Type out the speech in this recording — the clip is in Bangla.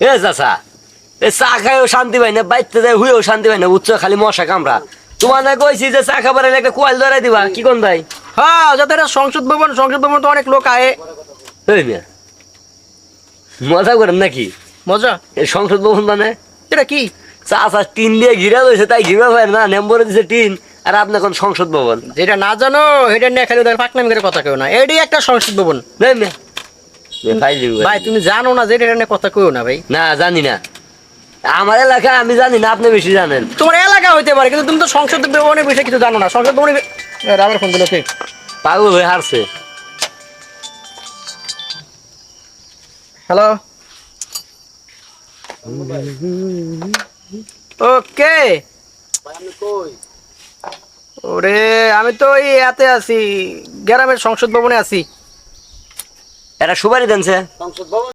এ চাচা এ চা খাইও শান্তি পাই না, বাইতে যায় হুইও শান্তি পাই না, বুঝছো? খালি মশা কামড়া। তোমার না কইছি যে চা খাবার এলে একটা কোয়াল ধরাই দিবা, কি কোন ভাই? হ্যাঁ, যাতে এটা সংসদ ভবন তো অনেক লোক আয়ে। এই মিয়া, মজা করেন নাকি? মজা। এই সংসদ ভবন মানে এটা কি? চাচা টিন দিয়ে ঘিরা রয়েছে, তাই ঘিরা হয় না, নেম্বরে দিছে টিন, আর আপনি এখন সংসদ ভবন। যেটা না জানো এটা নিয়ে খালি ওদের পাকনামি করে কথা কেউ না, এটাই একটা সংসদ ভবন। নেই মিয়া, মিয়া ফাইলি ভাই। ভাই তুমি জানো না যে এটা নিয়ে কথা কেউ না ভাই। না জানি না, আমার এলাকা আমি জানি না, আপনি বেশি জানেন। তোমার এলাকা হইতে পারে কিন্তু তুমি তো সংসদ ভবনের বিষয়ে কিছু জানো না। সংসদ ভবনে রাবার ফোন দিল কে? পাগল হয়ে হারছে। হ্যালো, ওকে। ওরে আমি তো এই এতে আছি, গ্রামের সংসদ ভবনে আছি। এটা সুপারি দেনছে।